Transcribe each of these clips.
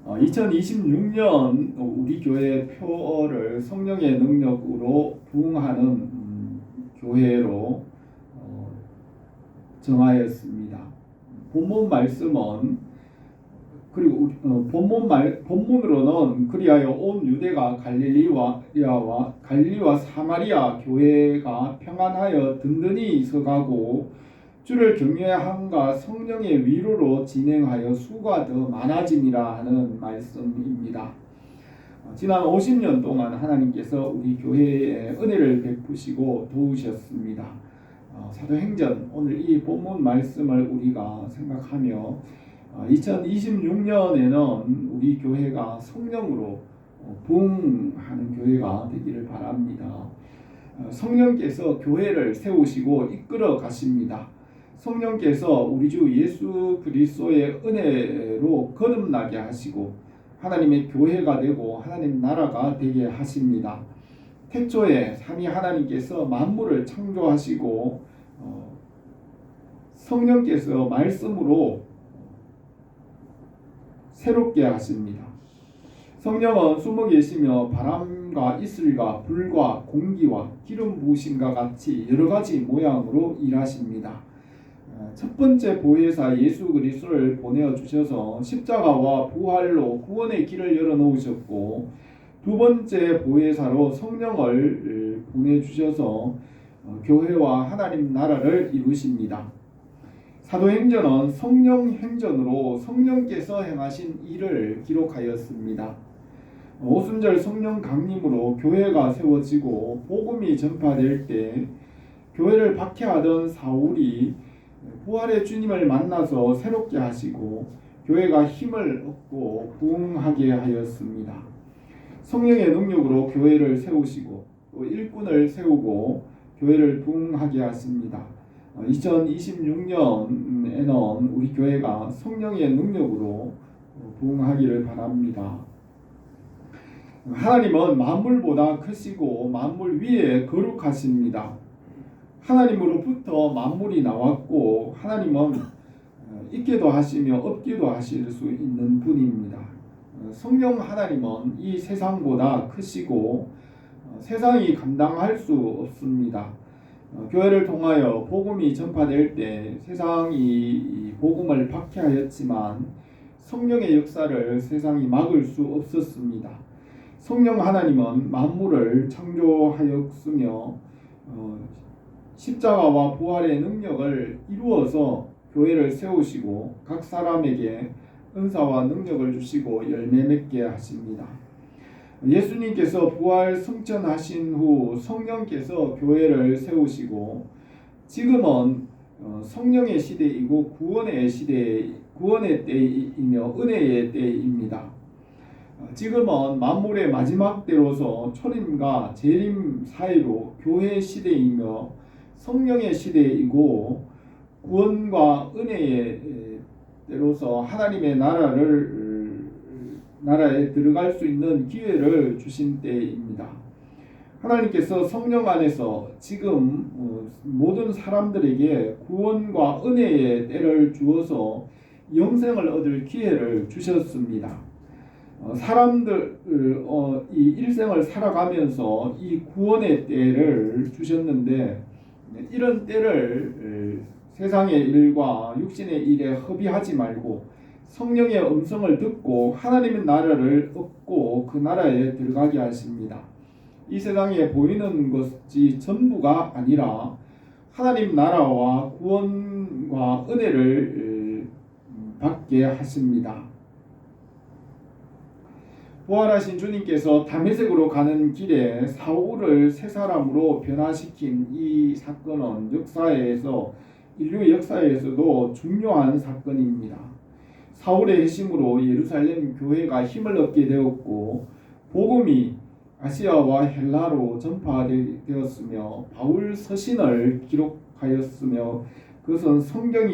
2026년 우리 교회 표어를 성령의 능력으로 부흥하는 교회로 정하였습니다. 본문 말씀은 그리고 본문으로는 그리하여 온 유대가 갈릴리와 사마리아 교회가 평안하여 든든히 서가고 주를 경외함과 성령의 위로로 진행하여 수가 더 많아짐이라 하는 말씀입니다. 지난 50년 동안 하나님께서 우리 교회에 은혜를 베푸시고 도우셨습니다. 사도행전 오늘 이 본문 말씀을 우리가 생각하며 2026년에는 우리 교회가 성령으로 부흥하는 교회가 되기를 바랍니다. 성령께서 교회를 세우시고 이끌어 가십니다. 성령께서 우리 주 예수 그리스도의 은혜로 거듭나게 하시고 하나님의 교회가 되고 하나님 나라가 되게 하십니다. 태초에 삼위 하나님께서 만물을 창조하시고 성령께서 말씀으로 새롭게 하십니다. 성령은 숨어 계시며 바람과 이슬과 불과 공기와 기름 부으심과 같이 여러 가지 모양으로 일하십니다. 첫 번째 보혜사 예수 그리스도를 보내어 주셔서 십자가와 부활로 구원의 길을 열어 놓으셨고, 두 번째 보혜사로 성령을 보내 주셔서 교회와 하나님 나라를 이루십니다. 사도행전은 성령 행전으로 성령께서 행하신 일을 기록하였습니다. 오순절 성령 강림으로 교회가 세워지고 복음이 전파될 때 교회를 박해하던 사울이 부활의 주님을 만나서 새롭게 하시고 교회가 힘을 얻고 부흥하게 하였습니다. 성령의 능력으로 교회를 세우시고 또 일꾼을 세우고 교회를 부흥하게 하십니다. 2026년에는 우리 교회가 성령의 능력으로 부흥하기를 바랍니다. 하나님은 만물보다 크시고 만물 위에 거룩하십니다. 하나님으로부터 만물이 나왔고 하나님은 있게도 하시며 없게도 하실 수 있는 분입니다. 성령 하나님은 이 세상보다 크시고 세상이 감당할 수 없습니다. 교회를 통하여 복음이 전파될 때 세상이 복음을 박해하였지만 성령의 역사를 세상이 막을 수 없었습니다. 성령 하나님은 만물을 창조하였으며 십자가와 부활의 능력을 이루어서 교회를 세우시고 각 사람에게 은사와 능력을 주시고 열매 맺게 하십니다. 예수님께서 부활 승천하신 후 성령께서 교회를 세우시고 지금은 성령의 시대이고 구원의 때이며 은혜의 때입니다. 지금은 만물의 마지막 때로서 초림과 재림 사이로 교회의 시대이며 성령의 시대이고 구원과 은혜의 때로서 하나님의 나라에 들어갈 수 있는 기회를 주신 때입니다. 하나님께서 성령 안에서 지금 모든 사람들에게 구원과 은혜의 때를 주어서 영생을 얻을 기회를 주셨습니다. 사람들 이 일생을 살아가면서 이 구원의 때를 주셨는데 이런 때를 세상의 일과 육신의 일에 허비하지 말고 성령의 음성을 듣고 하나님의 나라를 얻고 그 나라에 들어가게 하십니다. 이 세상에 보이는 것이 전부가 아니라 하나님 나라와 구원과 은혜를 받게 하십니다. 부활하신 주님께서 다메섹으로 가는 길에 사울을 새 사람으로 변화시킨 이 사건은 인류 역사에서도 중요한 사건입니다. 사울의 회심으로 예루살렘 교회가 힘을 얻게 되었고 복음이 아시아와 헬라로 전파되었으며 바울 서신을 기록하였으며 그것은 성경은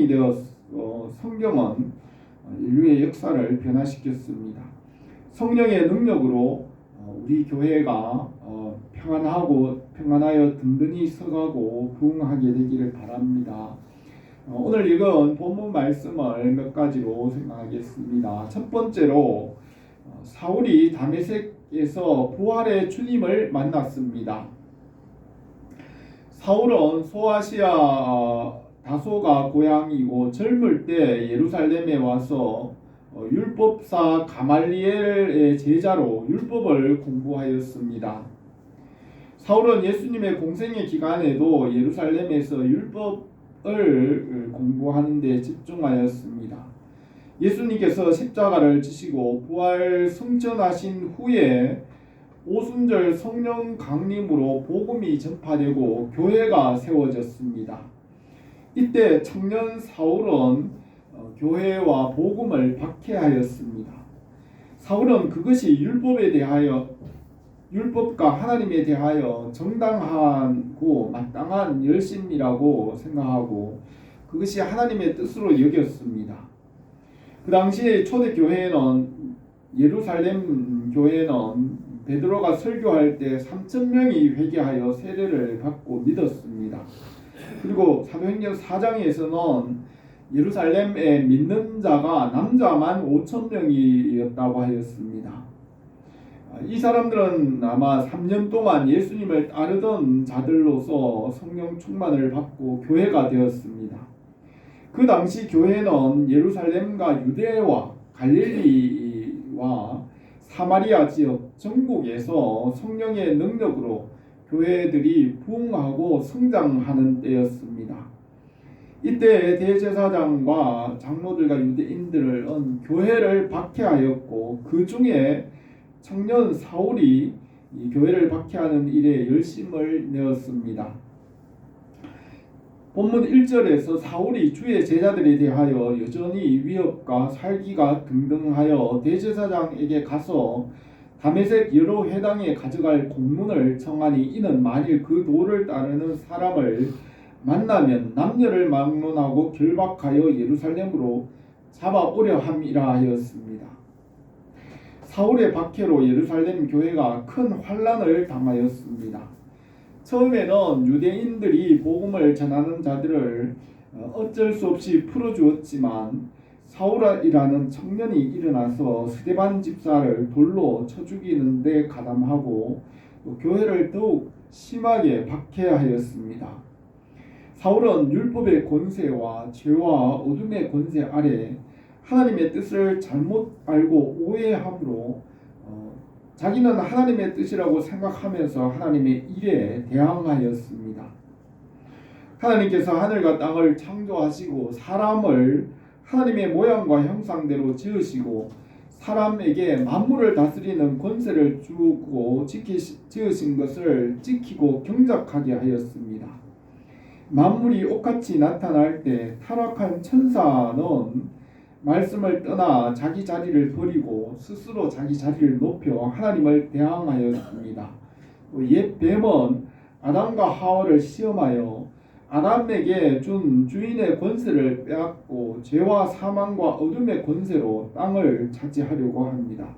인류의 역사를 변화시켰습니다. 성령의 능력으로 우리 교회가 평안하여 든든히 서가고 부흥하게 되기를 바랍니다. 오늘 읽은 본문 말씀을 몇 가지로 생각하겠습니다. 첫 번째로 사울이 다메섹에서 부활의 주님을 만났습니다. 사울은 소아시아 다소가 고향이고 젊을 때 예루살렘에 와서 율법사 가말리엘의 제자로 율법을 공부하였습니다. 사울은 예수님의 공생의 기간에도 예루살렘에서 율법을 공부하는 데 집중하였습니다. 예수님께서 십자가를 지시고 부활 승천하신 후에 오순절 성령 강림으로 복음이 전파되고 교회가 세워졌습니다. 이때 청년 사울은 교회와 복음을 박해하였습니다. 사울은 그것이 율법과 하나님에 대하여 정당하고 마땅한 열심이라고 생각하고 그것이 하나님의 뜻으로 여겼습니다. 그 당시에 초대교회는 예루살렘 교회는 베드로가 설교할 때 3,000명이 회개하여 세례를 받고 믿었습니다. 그리고 사도행전 4장에서는 예루살렘에 믿는 자가 남자만 5,000명이었다고 하였습니다. 이 사람들은 아마 3년 동안 예수님을 따르던 자들로서 성령 충만을 받고 교회가 되었습니다. 그 당시 교회는 예루살렘과 유대와 갈릴리와 사마리아 지역 전국에서 성령의 능력으로 교회들이 부흥하고 성장하는 때였습니다. 이때 대제사장과 장로들과 유대인들은 교회를 박해하였고 그 중에 청년 사울이 이 교회를 박해하는 일에 열심을 내었습니다. 본문 1절에서 사울이 주의 제자들에 대하여 여전히 위협과 살기가 등등하여 대제사장에게 가서 다메섹 여러 회당에 가져갈 공문을 청하니 이는 만일 그 도를 따르는 사람을 만나면 남녀를 막론하고 결박하여 예루살렘으로 잡아오려 함이라 하였습니다. 사울의 박해로 예루살렘 교회가 큰 환난을 당하였습니다. 처음에는 유대인들이 복음을 전하는 자들을 어쩔 수 없이 풀어주었지만 사울이라는 청년이 일어나서 스데반 집사를 돌로 쳐 죽이는 데 가담하고 교회를 더욱 심하게 박해하였습니다. 사울은 율법의 권세와 죄와 어둠의 권세 아래 하나님의 뜻을 잘못 알고 오해함으로 자기는 하나님의 뜻이라고 생각하면서 하나님의 일에 대항하였습니다. 하나님께서 하늘과 땅을 창조하시고 사람을 하나님의 모양과 형상대로 지으시고 사람에게 만물을 다스리는 권세를 주고 지으신 것을 지키고 경작하게 하였습니다. 만물이 옷같이 나타날 때 타락한 천사는 말씀을 떠나 자기 자리를 버리고 스스로 자기 자리를 높여 하나님을 대항하였습니다. 옛 뱀은 아담과 하와를 시험하여 아담에게 준 주인의 권세를 빼앗고 죄와 사망과 어둠의 권세로 땅을 차지하려고 합니다.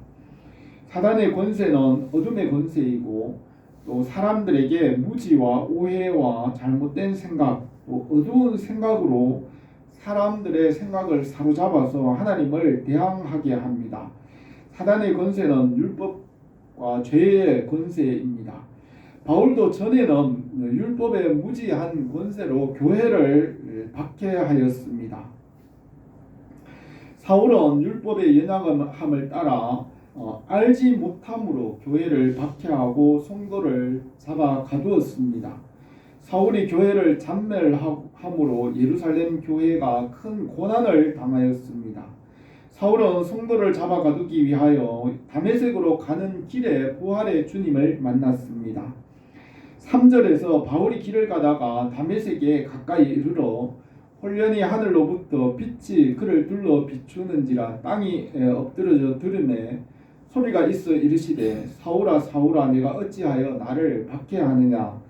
사단의 권세는 어둠의 권세이고 또 사람들에게 무지와 오해와 잘못된 생각, 또 어두운 생각으로 사람들의 생각을 사로잡아서 하나님을 대항하게 합니다. 사단의 권세는 율법과 죄의 권세입니다. 바울도 전에는 율법의 무지한 권세로 교회를 박해하였습니다. 사울은 율법의 연약함을 따라 알지 못함으로 교회를 박해하고 성도를 잡아 가두었습니다. 사울이 교회를 잔멸함으로 예루살렘 교회가 큰 고난을 당하였습니다. 사울은 성도를 잡아 가두기 위하여 다메섹으로 가는 길에 부활의 주님을 만났습니다. 3절에서 바울이 길을 가다가 다메섹에 가까이 이르러 홀련히 하늘로부터 빛이 그를 둘러 비추는지라 땅이 엎드러져 들으매 소리가 있어 이르시되 사울아 사울아 내가 어찌하여 나를 박해하느냐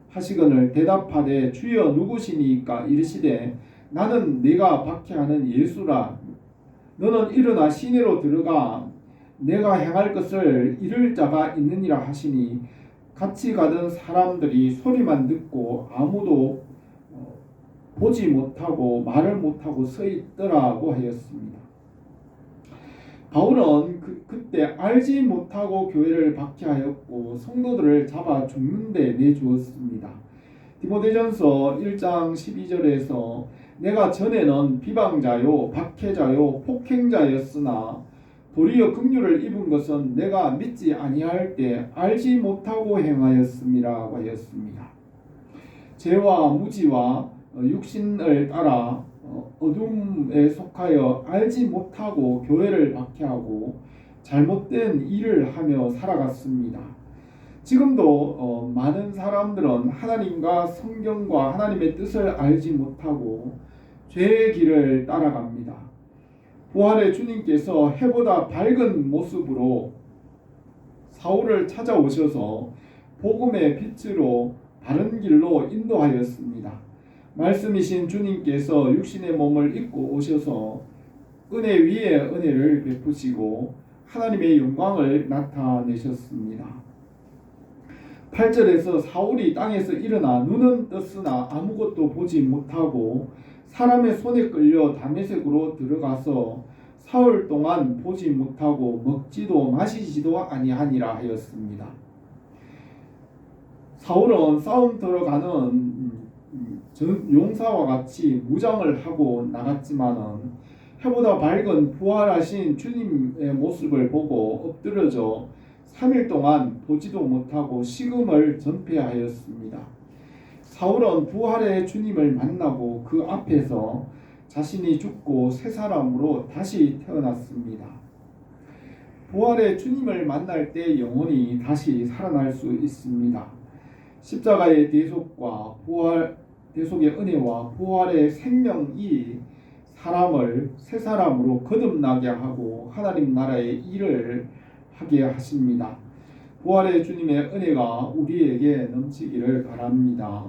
하시거늘 대답하되 주여 누구시니까 이르시되 나는 네가 박해하는 예수라 너는 일어나 시내로 들어가 내가 행할 것을 이를 자가 있느니라 하시니 같이 가던 사람들이 소리만 듣고 아무도 보지 못하고 말을 못하고 서 있더라고 하였습니다. 바울은 그때 알지 못하고 교회를 박해하였고 성도들을 잡아 죽는 데 내주었습니다. 디모데전서 1장 12절에서 내가 전에는 비방자요 박해자요 폭행자였으나 도리어 긍휼을 입은 것은 내가 믿지 아니할 때 알지 못하고 행하였음이라고 하였습니다. 죄와 무지와 육신을 따라 어둠에 속하여 알지 못하고 교회를 박해하고 잘못된 일을 하며 살아갔습니다. 지금도 많은 사람들은 하나님과 성경과 하나님의 뜻을 알지 못하고 죄의 길을 따라갑니다. 부활의 주님께서 해보다 밝은 모습으로 사울을 찾아오셔서 복음의 빛으로 바른 길로 인도하였습니다. 말씀이신 주님께서 육신의 몸을 입고 오셔서 은혜 위에 은혜를 베푸시고 하나님의 영광을 나타내셨습니다. 8절에서 사울이 땅에서 일어나 눈은 떴으나 아무것도 보지 못하고 사람의 손에 끌려 다메섹으로 들어가서 사흘 동안 보지 못하고 먹지도 마시지도 아니하니라 하였습니다. 사울은 싸움 들어가는 용사와 같이 무장을 하고 나갔지만은 해보다 밝은 부활하신 주님의 모습을 보고 엎드려져 3일 동안 보지도 못하고 식음을 전폐하였습니다. 사울은 부활의 주님을 만나고 그 앞에서 자신이 죽고 새 사람으로 다시 태어났습니다. 부활의 주님을 만날 때 영혼이 다시 살아날 수 있습니다. 십자가의 대속과 대속의 은혜와 부활의 생명이 사람을 새 사람으로 거듭나게 하고 하나님 나라의 일을 하게 하십니다. 부활의 주님의 은혜가 우리에게 넘치기를 바랍니다.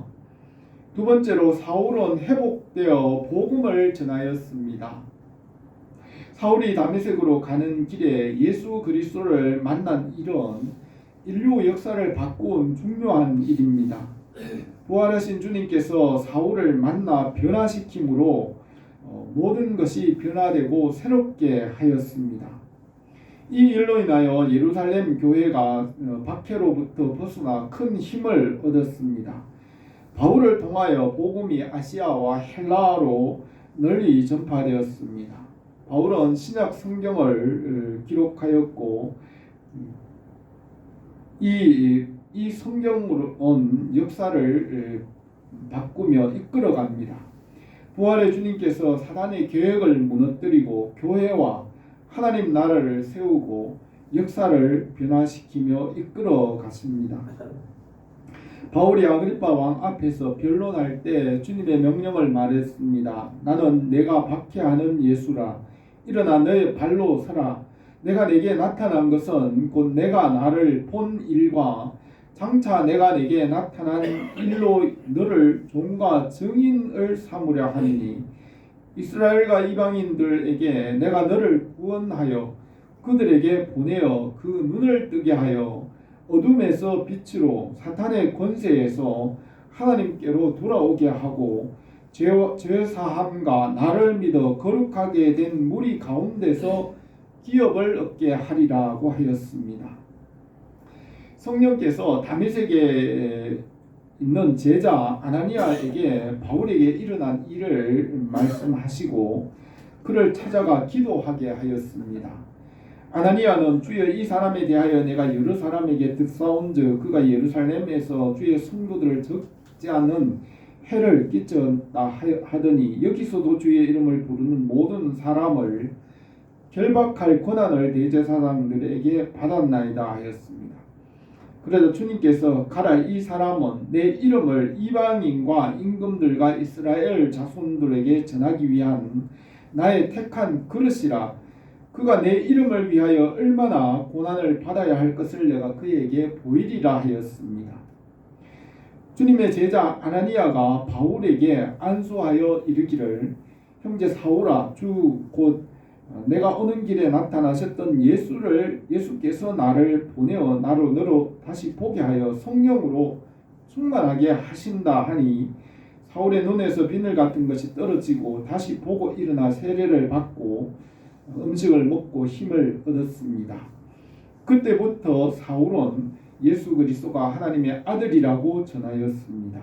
두 번째로 사울은 회복되어 복음을 전하였습니다. 사울이 다메섹으로 가는 길에 예수 그리스도를 만난 일은 인류 역사를 바꾼 중요한 일입니다. 부활하신 주님께서 사울을 만나 변화시킴으로 모든 것이 변화되고 새롭게 하였습니다. 이 일로 인하여 예루살렘 교회가 박해로부터 벗어나 큰 힘을 얻었습니다. 바울을 통하여 복음이 아시아와 헬라어로 널리 전파되었습니다. 바울은 신약 성경을 기록하였고 이 성경으로 온 역사를 바꾸며 이끌어갑니다. 부활의 주님께서 사단의 계획을 무너뜨리고 교회와 하나님 나라를 세우고 역사를 변화시키며 이끌어 가십니다. 바울이 아그리파 왕 앞에서 변론할 때 주님의 명령을 말했습니다. 나는 내가 박해하는 예수라. 일어나 너의 발로 서라. 내가 내게 나타난 것은 곧 내가 나를 본 일과 장차 내가 내게 나타난 일로 너를 종과 증인을 삼으려 하니 이스라엘과 이방인들에게 내가 너를 구원하여 그들에게 보내어 그 눈을 뜨게 하여 어둠에서 빛으로 사탄의 권세에서 하나님께로 돌아오게 하고 죄사함과 나를 믿어 거룩하게 된 무리 가운데서 기업을 얻게 하리라고 하였습니다. 성령께서 다메섹에 있는 제자 아나니아에게 바울에게 일어난 일을 말씀하시고 그를 찾아가 기도하게 하였습니다. 아나니아는 주여 이 사람에 대하여 내가 여러 사람에게 듣사온즉 그가 예루살렘에서 주의 성도들을 적지 않은 해를 끼쳤다 하더니 여기서도 주의 이름을 부르는 모든 사람을 결박할 권한을 대제사장들에게 받았나이다 하였습니다. 그래서 주님께서 가라 이 사람은 내 이름을 이방인과 임금들과 이스라엘 자손들에게 전하기 위한 나의 택한 그릇이라. 그가 내 이름을 위하여 얼마나 고난을 받아야 할 것을 내가 그에게 보이리라 하였습니다. 주님의 제자 아나니아가 바울에게 안수하여 이르기를 형제 사울아 주 곧 내가 오는 길에 나타나셨던 예수께서 나를 보내어 너로 다시 보게 하여 성령으로 충만하게 하신다 하니 사울의 눈에서 비늘 같은 것이 떨어지고 다시 보고 일어나 세례를 받고 음식을 먹고 힘을 얻었습니다. 그때부터 사울은 예수 그리스도가 하나님의 아들이라고 전하였습니다.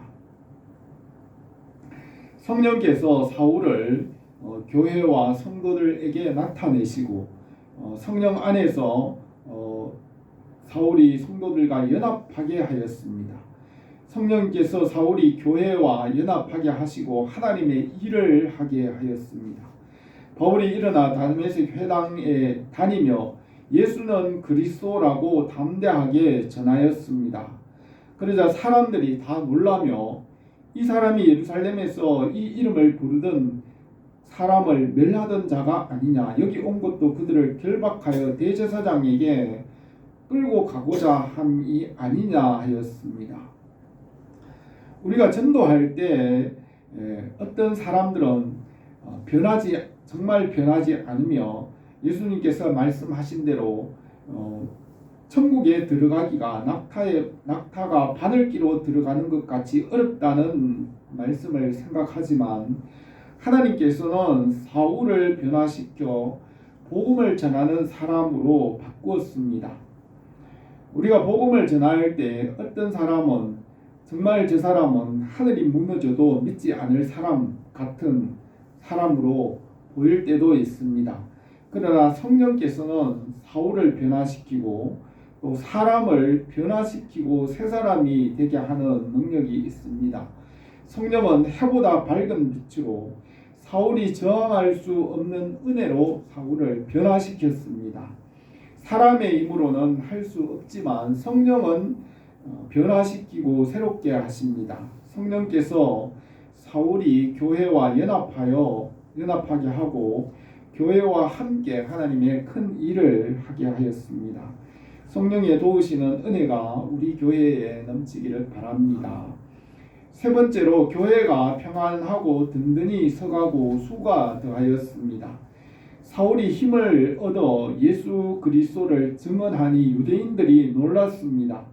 성령께서 사울을 교회와 성도들에게 나타내시고 성령 안에서 사울이 성도들과 연합하게 하였습니다. 성령께서 사울이 교회와 연합하게 하시고 하나님의 일을 하게 하였습니다. 바울이 일어나 다메섹 회당에 다니며 예수는 그리스도라고 담대하게 전하였습니다. 그러자 사람들이 다 놀라며 이 사람이 예루살렘에서 이 이름을 부르던 사람을 멸하던 자가 아니냐, 여기 온 것도 그들을 결박하여 대제사장에게 끌고 가고자 함이 아니냐 하였습니다. 우리가 전도할 때 어떤 사람들은 정말 변하지 않으며 예수님께서 말씀하신 대로 천국에 들어가기가 낙타가 바늘기로 들어가는 것 같이 어렵다는 말씀을 생각하지만 하나님께서는 사울을 변화시켜 복음을 전하는 사람으로 바꾸었습니다. 우리가 복음을 전할 때 어떤 사람은 정말 저 사람은 하늘이 무너져도 믿지 않을 사람 같은 사람으로 보일 때도 있습니다. 그러나 성령께서는 사울을 변화시키고 또 사람을 변화시키고 새 사람이 되게 하는 능력이 있습니다. 성령은 해보다 밝은 빛으로 사울이 저항할 수 없는 은혜로 사울을 변화시켰습니다. 사람의 힘으로는 할 수 없지만 성령은 변화시키고 새롭게 하십니다. 성령께서 사울이 교회와 연합하게 하고 교회와 함께 하나님의 큰 일을 하게 하였습니다. 성령의 도우시는 은혜가 우리 교회에 넘치기를 바랍니다. 세 번째로 교회가 평안하고 든든히 서가고 수가 더하였습니다. 사울이 힘을 얻어 예수 그리스도를 증언하니 유대인들이 놀랐습니다.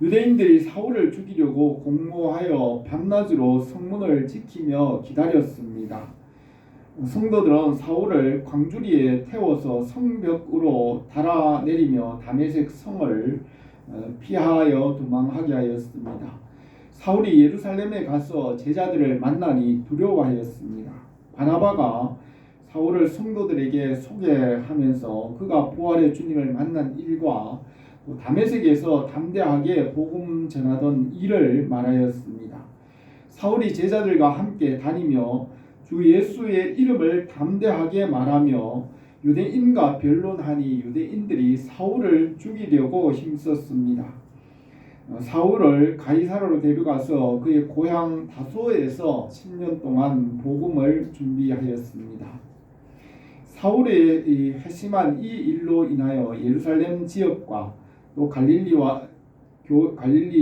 유대인들이 사울을 죽이려고 공모하여 밤낮으로 성문을 지키며 기다렸습니다. 성도들은 사울을 광주리에 태워서 성벽으로 달아내리며 다메섹 성을 피하여 도망하게 하였습니다. 사울이 예루살렘에 가서 제자들을 만나니 두려워하였습니다. 바나바가 사울을 성도들에게 소개하면서 그가 부활의 주님을 만난 일과 다메섹에서 담대하게 복음 전하던 일을 말하였습니다. 사울이 제자들과 함께 다니며 주 예수의 이름을 담대하게 말하며 유대인과 변론하니 유대인들이 사울을 죽이려고 힘썼습니다. 사울을 가이사라로 데려가서 그의 고향 다소에서 10년 동안 복음을 준비하였습니다. 사울의 이 회심한 이 일로 인하여 예루살렘 지역과 또 갈릴리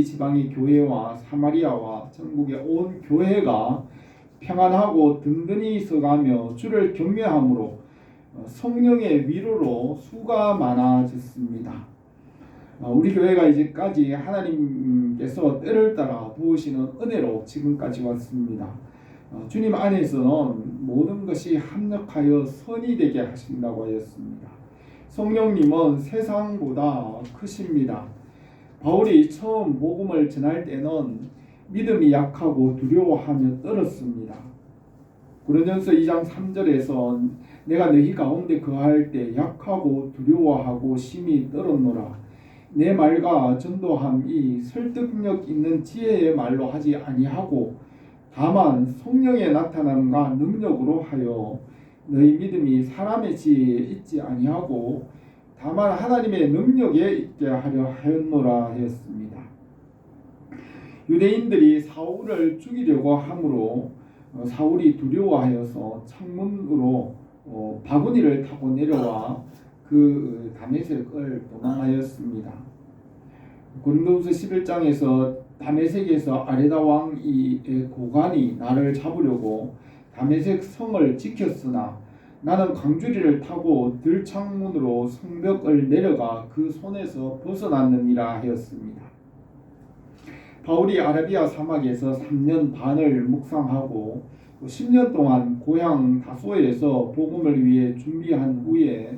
지방의 교회와 사마리아와 전국의 온 교회가 평안하고 든든히 서가며 주를 경외함으로 성령의 위로로 수가 많아졌습니다. 우리 교회가 이제까지 하나님께서 때를 따라 부으시는 은혜로 지금까지 왔습니다. 주님 안에서는 모든 것이 합력하여 선이 되게 하신다고 하였습니다. 성령님은 세상보다 크십니다. 바울이 처음 복음을 전할 때는 믿음이 약하고 두려워하며 떨었습니다. 고린도전서 2장 3절에서 내가 너희 가운데 거할 때 약하고 두려워하고 심히 떨었노라. 내 말과 전도함이 설득력 있는 지혜의 말로 하지 아니하고 다만 성령의 나타남과 능력으로 하여 너희 믿음이 사람의 지혜에 있지 아니하고 다만 하나님의 능력에 있게 하려 하였노라 하였습니다. 유대인들이 사울을 죽이려고 하므로 사울이 두려워하여서 창문으로 바구니를 타고 내려와 그 다메섹을 도망하였습니다. 고린도후서 11장에서 다메섹에서 아레다 왕의 고관이 나를 잡으려고 다메섹 성을 지켰으나 나는 광주리를 타고 들창문으로 성벽을 내려가 그 손에서 벗어났느니라 하였습니다. 바울이 아라비아 사막에서 3년 반을 묵상하고 10년 동안 고향 다소에서 복음을 위해 준비한 후에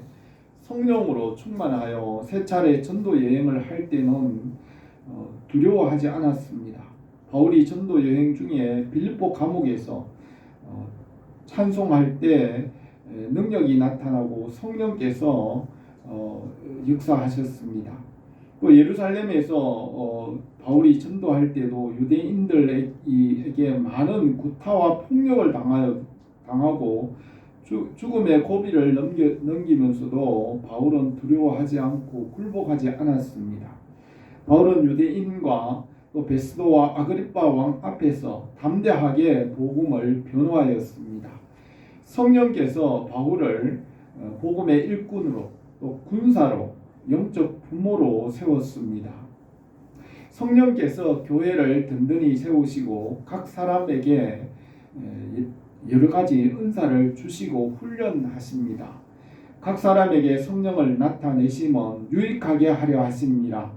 성령으로 충만하여 세 차례 전도 여행을 할 때는 두려워하지 않았습니다. 바울이 전도 여행 중에 빌립보 감옥에서 찬송할 때 능력이 나타나고 성령께서 역사하셨습니다. 또 예루살렘에서 바울이 전도할 때도 유대인들에게 많은 구타와 폭력을 당하고 죽음의 고비를 넘기면서도 바울은 두려워하지 않고 굴복하지 않았습니다. 바울은 유대인과 또 베스도와 아그리빠 왕 앞에서 담대하게 복음을 변호하였습니다. 성령께서 바울을 복음의 일꾼으로 또 군사로 영적 부모로 세웠습니다. 성령께서 교회를 든든히 세우시고 각 사람에게 여러 가지 은사를 주시고 훈련하십니다. 각 사람에게 성령을 나타내시면 유익하게 하려 하십니다.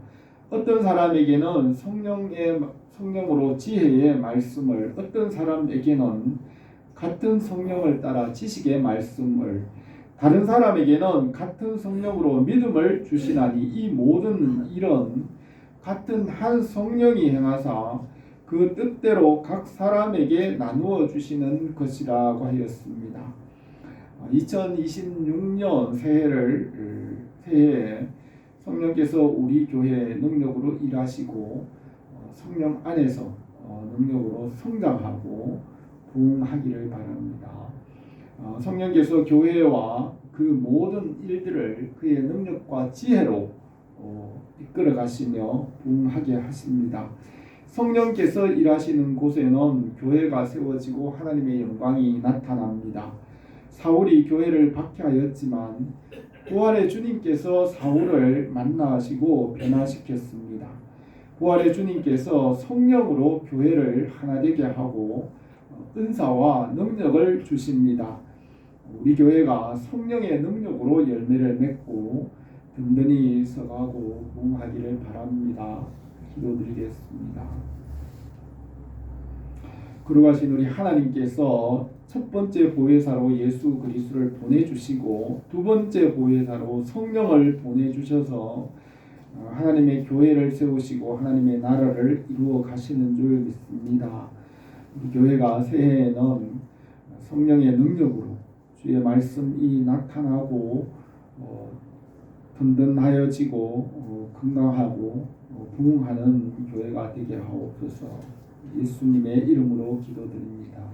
어떤 사람에게는 성령으로 지혜의 말씀을, 어떤 사람에게는 같은 성령을 따라 지식의 말씀을, 다른 사람에게는 같은 성령으로 믿음을 주시나니 이 모든 일은 같은 한 성령이 행하사 그 뜻대로 각 사람에게 나누어 주시는 것이라고 하였습니다. 2026년 새해에 성령께서 우리 교회 능력으로 일하시고 성령 안에서 능력으로 성장하고 부흥하기를 바랍니다. 성령께서 교회와 그 모든 일들을 그의 능력과 지혜로 이끌어 가시며 부흥하게 하십니다. 성령께서 일하시는 곳에는 교회가 세워지고 하나님의 영광이 나타납니다. 사울이 교회를 박해하였지만 부활의 주님께서 사울을 만나시고 변화시켰습니다. 부활의 주님께서 성령으로 교회를 하나 되게 하고 은사와 능력을 주십니다. 우리 교회가 성령의 능력으로 열매를 맺고 든든히 서가고 부흥하기를 바랍니다. 기도드리겠습니다. 거룩하신 우리 하나님께서 첫 번째 보혜사로 예수 그리스도를 보내주시고 두 번째 보혜사로 성령을 보내주셔서 하나님의 교회를 세우시고 하나님의 나라를 이루어 가시는 줄 믿습니다. 우리 교회가 새해에는 성령의 능력으로 주의 말씀이 나타나고 든든하여지고 건강하고 부흥하는 교회가 되게 하옵소서. 예수님의 이름으로 기도드립니다.